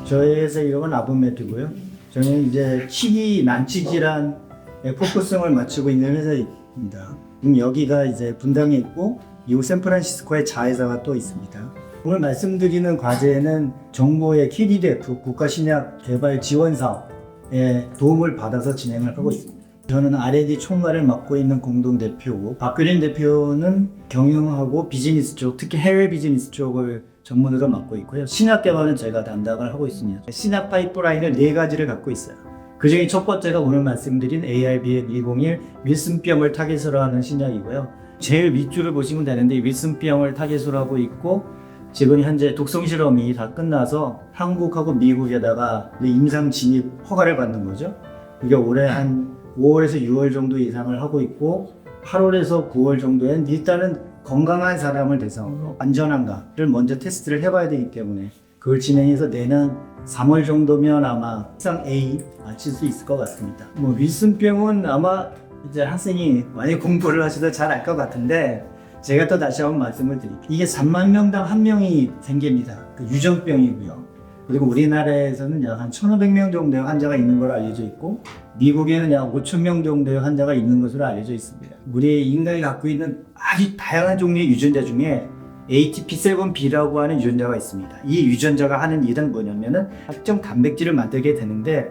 저희 회사 이름은 아브메드고요. 저는 이제 치기 난치 질환에 포커싱을 맞추고 있는 회사입니다. 여기가 이제 분당에 있고 미국 샌프란시스코에 자회사가 또 있습니다. 오늘 말씀드리는 과제는 정부의 KDDF 국가신약개발지원사업에 도움을 받아서 진행을 하고 있습니다. 저는 R&D 총괄을 맡고 있는 공동대표고, 박규린 대표는 경영하고 비즈니스 쪽, 특히 해외 비즈니스 쪽을 전문으로 맡고 있고요. 신약 개발은 제가 담당을 하고 있습니다. 신약 파이프라인을 4가지를 갖고 있어요. 그 중에 첫 번째가 오늘 말씀드린 ARBM201 윌슨병을 타겟으로 하는 신약이고요. 제일 밑줄을 보시면 되는데 윌슨병을 타겟으로 하고 있고, 지금 현재 독성 실험이 다 끝나서 한국하고 미국에다가 임상 진입 허가를 받는 거죠. 그게 올해 한 5월에서 6월 정도 예상을 하고 있고, 8월에서 9월 정도엔 일단은 건강한 사람을 대상으로 안전한가를 먼저 테스트를 해봐야 되기 때문에 그걸 진행해서 내년 3월 정도면 아마 상A 마칠 수 있을 것 같습니다. 윌슨병은 아마 이제 학생이 많이 공부를 하셔도 잘 알 것 같은데, 제가 또 다시 한번 말씀을 드릴게요. 이게 3만 명당 1명이 생깁니다. 그 유전병이고요. 그리고 우리나라에서는 약 한 1,500명 정도의 환자가 있는 걸로 알려져 있고, 미국에는 약 5,000명 정도의 환자가 있는 것으로 알려져 있습니다. 우리 인간이 갖고 있는 아주 다양한 종류의 유전자 중에 ATP7B라고 하는 유전자가 있습니다. 이 유전자가 하는 일은 뭐냐면은 특정 단백질을 만들게 되는데,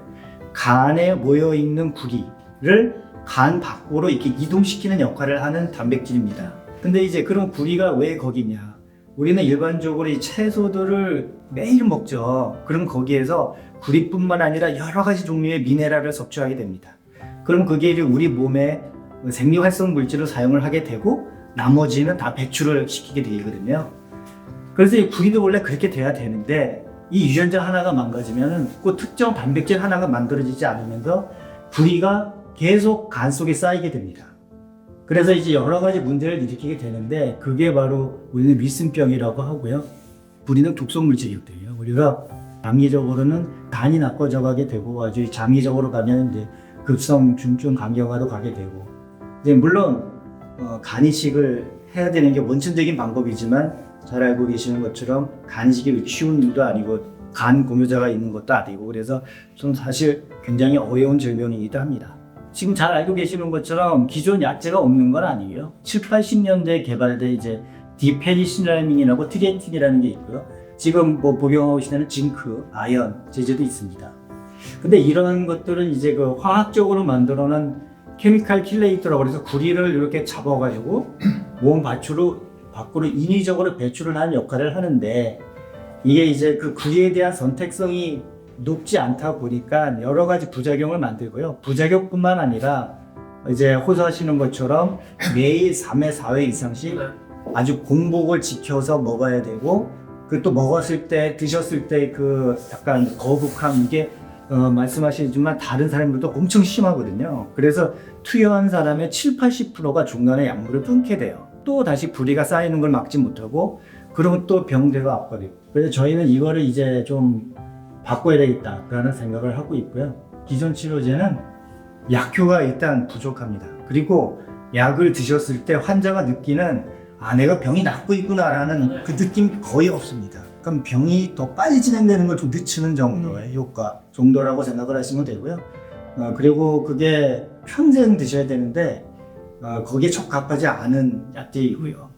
간에 모여있는 구리를 간 밖으로 이렇게 이동시키는 역할을 하는 단백질입니다. 근데 이제 그런 구리가 왜 거기냐? 우리는 일반적으로 이 채소들을 매일 먹죠. 그럼 거기에서 구리뿐만 아니라 여러 가지 종류의 미네랄을 섭취하게 됩니다. 그럼 그게 우리 몸에 생리활성 물질을 사용을 하게 되고, 나머지는 다 배출을 시키게 되거든요. 그래서 이 구리도 원래 그렇게 돼야 되는데, 이 유전자 하나가 망가지면은 그 특정 단백질 하나가 만들어지지 않으면서 구리가 계속 간 속에 쌓이게 됩니다. 그래서 이제 여러 가지 문제를 일으키게 되는데, 그게 바로 우리는 윌슨병이라고 하고요. 구리는 독성 물질이거든요. 우리가 장기적으로는 간이 나빠져 가게 되고, 아주 장기적으로 가면 이제 급성 중증 간경화도 가게 되고, 이제 물론 간이식을 해야 되는 게 원천적인 방법이지만, 잘 알고 계시는 것처럼 간이식이 쉬운 일도 아니고 간 공유자가 있는 것도 아니고, 그래서 좀 사실 굉장히 어려운 질병이기도 합니다. 지금 잘 알고 계시는 것처럼 기존 약제가 없는 건 아니에요. 7, 80년대에 개발된 이제 디페니실라민이라고 트리에틴이라는 게 있고요. 지금 복용하고 계시는 징크, 아연, 제제도 있습니다. 근데 이런 것들은 이제 그 화학적으로 만들어낸 케미칼 킬레이터라고 해서 구리를 이렇게 잡아가지고 몸 밖으로 인위적으로 배출을 하는 역할을 하는데, 이게 이제 그 구리에 대한 선택성이 높지 않다 보니까 여러 가지 부작용을 만들고요. 부작용뿐만 아니라 이제 호소하시는 것처럼 매일 3회, 4회 이상씩 아주 공복을 지켜서 먹어야 되고, 그 또 먹었을 때, 드셨을 때 그 약간 거북함, 이게 말씀하시지만 다른 사람들도 엄청 심하거든요. 그래서 투여한 사람의 7, 80%가 중간에 약물을 끊게 돼요. 또 다시 부리가 쌓이는 걸 막지 못하고, 그러면 또 병대가 악화되고. 그래서 저희는 이거를 이제 좀 바꿔야 되겠다라는 생각을 하고 있고요. 기존 치료제는 약효가 일단 부족합니다. 그리고 약을 드셨을 때 환자가 느끼는 내가 병이 낫고 있구나라는 그 느낌이 거의 없습니다. 그럼 병이 더 빨리 진행되는 걸 좀 늦추는 정도의 효과 정도라고 생각을 하시면 되고요. 그리고 그게 평생 드셔야 되는데 거기에 적합하지 않은 약제이고요.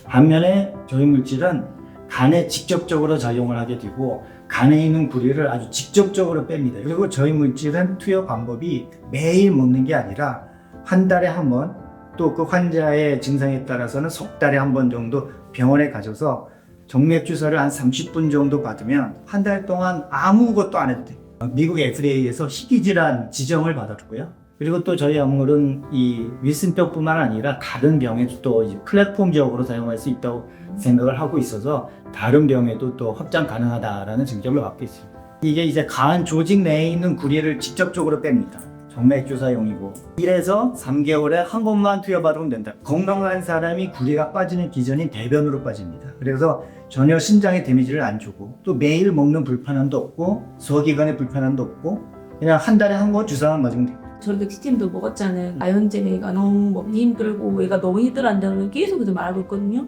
반면에 저희 물질은 간에 직접적으로 작용을 하게 되고, 간에 있는 구리를 아주 직접적으로 뺍니다. 그리고 저희 물질은 투여 방법이 매일 먹는 게 아니라 한 달에 한 번, 또 그 환자의 증상에 따라서는 석 달에 한 번 정도 병원에 가셔서 정맥 주사를 한 30분 정도 받으면 한 달 동안 아무것도 안 해도 돼요. 미국 FDA에서 희귀질환 지정을 받았고요. 그리고 또 저희 약물은 이 윌슨병뿐만 아니라 다른 병에도 또 이제 플랫폼적으로 사용할 수 있다고 생각을 하고 있어서 다른 병에도 또 확장 가능하다라는 증점을 갖고 있습니다. 이게 이제 간 조직 내에 있는 구리를 직접적으로 뺍니다. 정맥 주사용이고 1에서 3개월에 한 번만 투여받으면 된다. 건강한 사람이 구리가 빠지는 기전인 대변으로 빠집니다. 그래서 전혀 신장에 데미지를 안 주고, 또 매일 먹는 불편함도 없고, 소화기관에 불편함도 없고, 그냥 한 달에 한 번 주사만 맞으면 됩니다. 저희도 티팀도 먹었잖아요. 아연제가 너무 먹기 힘들고 얘가 너무 힘들어한다는 걸 계속 말하고 있거든요.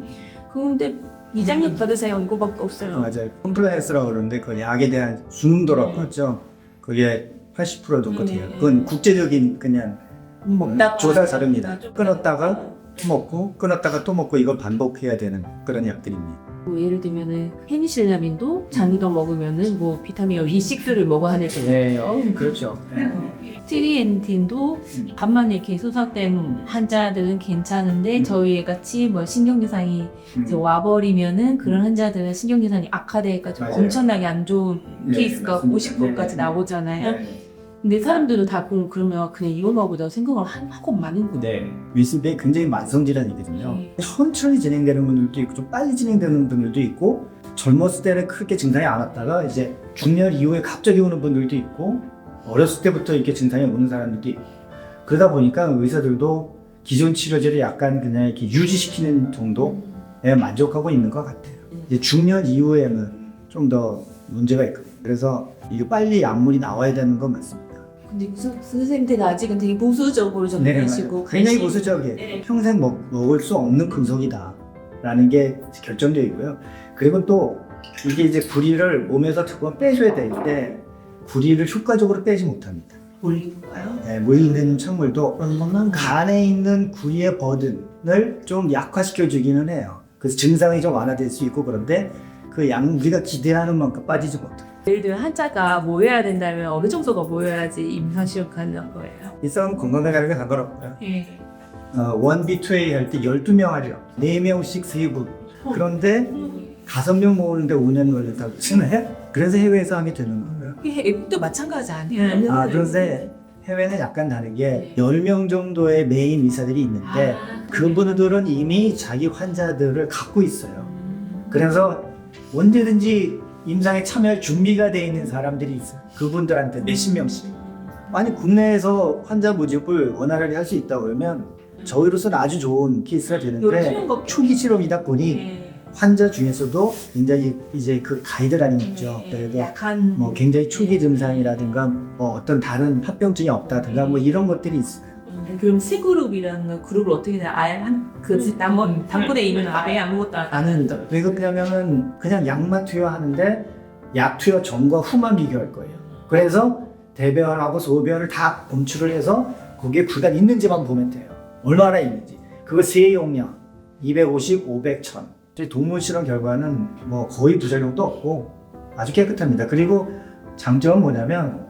그런데 이장님 받으세요. 이거밖에 없어요. 맞아요. 컴플라이언스라고 그러는데 그 약에 대한 순응도라고 하죠. 그게 80% 정도 돼요. 그건 국제적인 그냥 먹다가 조사 자료입니다. 끊었다가 또 먹고 끊었다가 또 먹고 이걸 반복해야 되는 그런 약들입니다. 뭐 예를 들면은 페니실라민도 장기도 먹으면은 뭐 비타민 B6를 먹어야 하는 거예요. 그렇죠. 트리엔틴도 간만에 이렇게 소속된 환자들은 괜찮은데 저희 같이 뭐 신경증상이 이제 와버리면은 그런 환자들은 신경증상이 악화돼가지고 맞아요. 엄청나게 안 좋은 네, 케이스가 맞습니다. 50%까지 네. 나오잖아요. 네. 근데 사람들은 다 그러면 그냥 이용하고자 생각을 하고 마는 거예요. 네. 위스비 굉장히 만성 질환이거든요. 네. 천천히 진행되는 분들도 있고 좀 빨리 진행되는 분들도 있고 젊었을 때는 크게 증상이 안 왔다가 이제 중년 이후에 갑자기 오는 분들도 있고 어렸을 때부터 이렇게 증상이 오는 사람들도 있고 그러다 보니까 의사들도 기존 치료제를 약간 그냥 이렇게 유지시키는 정도에 만족하고 있는 것 같아요. 이제 중년 이후에는 좀 더 문제가 있거든요. 그래서 이게 빨리 약물이 나와야 되는 건 맞습니다. 근데 선생님들은 아직은 되게 보수적으로 접근하시고 굉장히 보수적이에요. 네. 평생 먹을 수 없는 금속이다 라는 게 결정되어 있고요. 그리고 또 이게 이제 구리를 몸에서 조금 빼줘야 되는데 구리를 효과적으로 빼지 못합니다. 올리는가요? 네, 모이는 찬물도 간에 있는 구리의 버든을 좀 약화시켜 주기는 해요. 그래서 증상이 좀 완화될 수 있고 그런데 그 양 우리가 기대하는 만큼 빠지지 못해요. 예를 들면 환자가 모여야 된다면 어느 정도가 모여야지 임상시험 가능한 거예요? 이 싸움 건강에 가는 게 상관없고요. 예. 1B, 2A 할 때 12명 하죠. 4명씩 3분. 그런데 5명 모으는데 5년 걸렸다고 치네? 그래서 해외에서 하게 되는 거예요. 애국도 마찬가지 아니에요? 그런데 해외는 약간 다른 게 10명 정도의 메인 의사들이 있는데 그분들은 이미 자기 환자들을 갖고 있어요. 그래서 언제든지 임상에 참여할 준비가 되어 있는 사람들이 있어요. 그분들한테 몇십 명씩. 아니 국내에서 환자 모집을 원활하게 할 수 있다 그러면 저희로서는 아주 좋은 케이스가 되는데 초기 실험이다 보니 환자 중에서도 굉장히 이제 그 가이드라인이 있죠. 그래서 약한 뭐 굉장히 초기 증상이라든가 뭐 어떤 다른 합병증이 없다든가 뭐 이런 것들이 있어요. 그럼 C 그룹이라는 그룹을 어떻게 돼? 아예 당분에 있는 아예 아무것도 안 나는 왜 그러냐면은 그냥 약만 투여하는데 약 투여 전과 후만 비교할 거예요. 그래서 대변하고 소변을 다 검출을 해서 거기에 구간 있는지만 보면 돼요. 얼마나 있는지. 그거 세 용량 250, 500, 1000. 동물 실험 결과는 뭐 거의 부작용도 없고 아주 깨끗합니다. 그리고 장점은 뭐냐면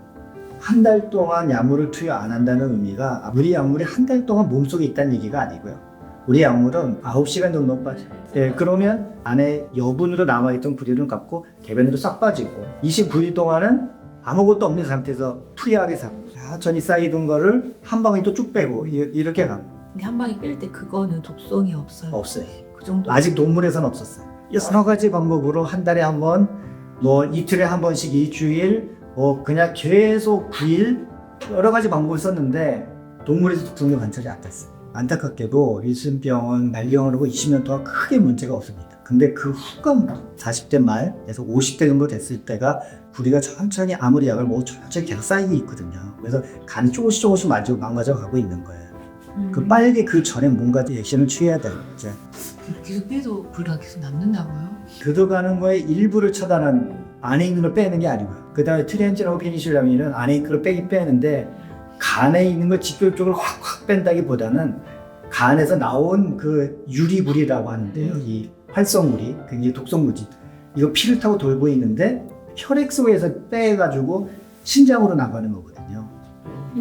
한 달 동안 약물을 투여 안 한다는 의미가 우리 약물이 한 달 동안 몸속에 있다는 얘기가 아니고요. 우리 약물은 9시간 정도 빠져요. 네, 그러면 안에 여분으로 남아있던 구리는 깎고 개변으로 싹 빠지고 29일 동안은 아무것도 없는 상태에서 프리하게 천천히 쌓이던 거를 한 방에 또 쭉 빼고 이렇게 가요. 근데 한 방에 뺄 때 그거는 독성이 없어요. 없어요. 그 정도. 아직 동물에서는 없었어요. 여러 가지 방법으로 한 달에 한 번, 뭐 이틀에 한 번씩 일주일, 뭐 그냥 계속 9일 여러 가지 방법을 썼는데 동물에서 독성이 관찰이 안 됐어요. 안타깝게도 윌슨병은 말경으로 20년 동안 크게 문제가 없습니다. 근데 그 후가 40대 말에서 50대 정도 됐을 때가 구리가 천천히 아무리 약을 먹어도 천천히 계속 쌓이고 있거든요. 그래서 간이 조금씩 망가져 가고 있는 거예요. 그 빨리 그 전에 뭔가 액션을 취해야 되는 거죠. 계속 빼도 구리가 계속 남는다고요? 들어가는 거에 일부를 차단한 안에 있는 걸 빼는 게 아니고요. 그 다음에 트리엔틴하고 페니실라민은 안에 있는 걸 빼는데 간에 있는 걸 직접적으로 확 뺀다기보다는 간에서 나온 그 유리물이라고 하는데요. 이 활성물이 굉장히 독성물질. 이거 피를 타고 돌고 있는데 혈액 속에서 빼가지고 신장으로 나가는 거거든요.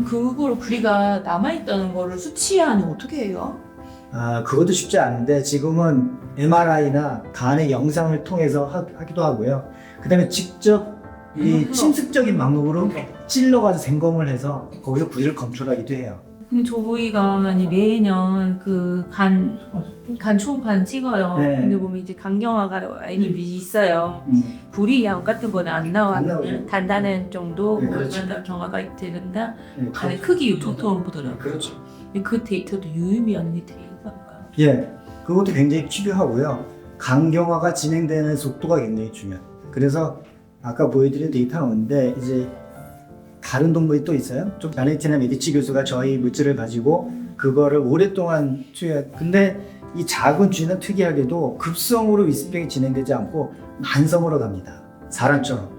그거로 구리가 남아있다는 거를 수치하면 어떻게 해요? 그것도 쉽지 않은데 지금은 MRI나 간의 영상을 통해서 하기도 하고요. 그 다음에 직접 이 침습적인 방법으로 찔러가지고 생검을 해서 거기서 구리를 검출하기도 해요. 근데 저희가 매년 그 간 초음파는 찍어요. 네. 근데 보면 이제 간경화가 있어요. 구리약 같은 거는 안 안 나와요. 나와요. 단단한 정도, 네, 그렇죠. 경화가 된다. 네, 간의 크기 유통통을 보더라고요. 그렇죠. 그 데이터도 유의미한 데이터인가요? 예, 그것도 굉장히 필요하고요. 간경화가 진행되는 속도가 굉장히 중요해요. 그래서 아까 보여드린 데이터가 있는데 이제 다른 동물이 또 있어요. 좀 자네티나 메디치 교수가 저희 물질을 가지고 그거를 오랫동안 근데 이 작은 쥐는 특이하게도 급성으로 위습병이 진행되지 않고 만성으로 갑니다. 사람처럼.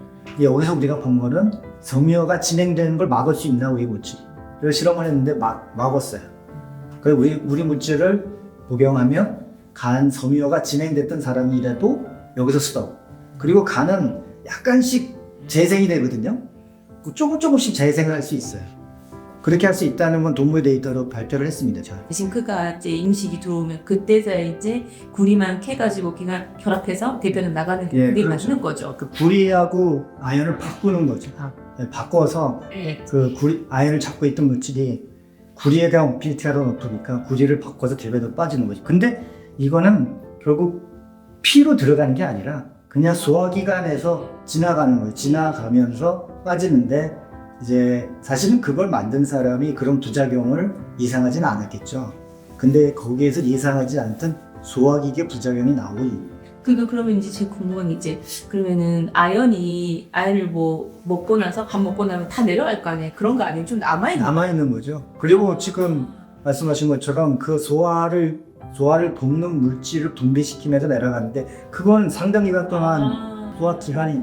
여기서 우리가 본 거는 섬유화가 진행되는 걸 막을 수 있나 우리 물질. 그래서 실험을 했는데 막았어요. 그래서 우리 물질을 복용하면 간 섬유화가 진행됐던 사람이라도 여기서 스톱. 그리고 간은 약간씩 재생이 되거든요. 조금씩 재생을 할 수 있어요. 그렇게 할 수 있다는 건 동물 데이터로 발표를 했습니다. 저. 징크가 이제 임식이 들어오면 그때서야 이제 구리만 캐가지고 걔가 결합해서 대변을 나가는 예, 그게 그렇죠. 맞는 거죠. 그 구리하고 아연을 바꾸는 거죠. 네, 바꿔서 네. 그 아연을 잡고 있던 물질이 구리에 대한 오피니티가 더 높으니까 구리를 바꿔서 대변으로 빠지는 거죠. 근데 이거는 결국 피로 들어가는 게 아니라 그냥 소화기관에서 지나가는 거예요. 지나가면서 빠지는데 이제 사실은 그걸 만든 사람이 그런 부작용을 예상하진 않았겠죠. 근데 거기에서 예상하지 않던 소화기계 부작용이 나오고 그러면 이제 제 궁금한 게 이제 그러면은 아연을 뭐 먹고 나서 밥 먹고 나면 다 내려갈 거 아니에요? 그런 거 아니에요? 좀 남아있는 거죠. 그리고 지금 말씀하신 것처럼 그 소화를 돕는 물질을 분비시키면서 내려가는데 그건 상당 기간 동안 소화 기간이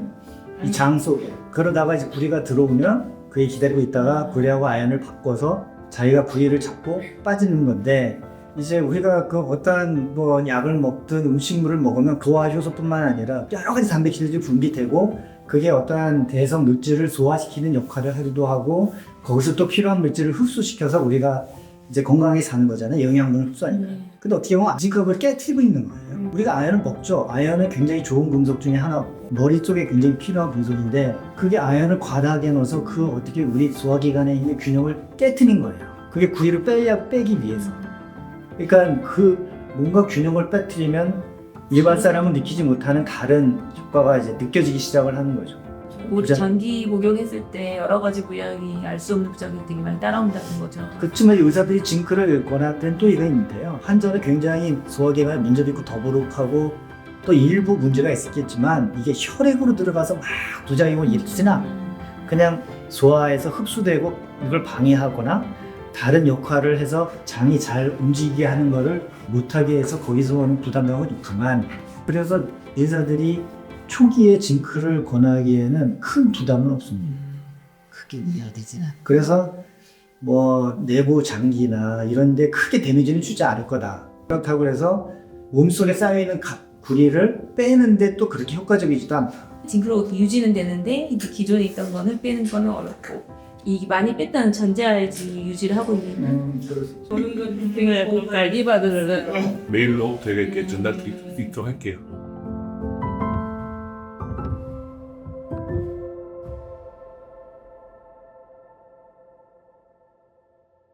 이 장 속에 그러다가 이제 구리가 들어오면 그게 기다리고 있다가 구리하고 아연을 바꿔서 자기가 구리를 잡고 빠지는 건데 이제 우리가 그 어떠한 뭐 약을 먹든 음식물을 먹으면 소화 효소뿐만 아니라 여러 가지 단백질들이 분비되고 그게 어떠한 대성 물질을 소화시키는 역할을 하기도 하고 거기서 또 필요한 물질을 흡수시켜서 우리가 이제 건강하게 사는 거잖아요. 영양분을 흡수하니까. 근데 어떻게 보면 아직 그걸 깨트리고 있는 거예요. 우리가 아연을 먹죠. 아연은 굉장히 좋은 금속 중에 하나, 머리 쪽에 굉장히 필요한 금속인데 그게 아연을 과다하게 넣어서 그 어떻게 우리 소화기관에 있는 균형을 깨트린 거예요. 그게 구리를 빼기 위해서. 그러니까 그 뭔가 균형을 빼트리면 일반 사람은 느끼지 못하는 다른 효과가 이제 느껴지기 시작을 하는 거죠. 우리 장기 복용했을 때 여러 가지 부양이 알 수 없는 부작용이 되게 많이 따라온다는 거죠. 그렇지만 의사들이 징크를 권할 때는 또 이거 있는데요. 환자는 굉장히 소화기관에 문제도 있고 더부룩하고 또 일부 문제가 있었겠지만 이게 혈액으로 들어가서 막 부작용을 일으키지는 않아요. 그냥 소화에서 흡수되고 이걸 방해하거나 다른 역할을 해서 장이 잘 움직이게 하는 거를 못하게 해서 거기서 오는 부담감은 있지만 그래서 의사들이 초기에 징크를 권하기에는 큰 부담은 없습니다. 그게 이해되지 않아. 그래서 뭐 내부 장기나 이런 데 크게 데미지는 주지 않을 거다. 그렇다고 해서 몸속에 쌓여있는 구리를 빼는데 또 그렇게 효과적이지도 않다. 징크로 유지는 되는데 이제 기존에 있던 거는 빼는 거는 어렵고 이 많이 뺐다는 전제하지 유지를 하고 있는 그렇습니다. 저는 그 갈비바들을 메일로 되게 전달드리도록 할게요.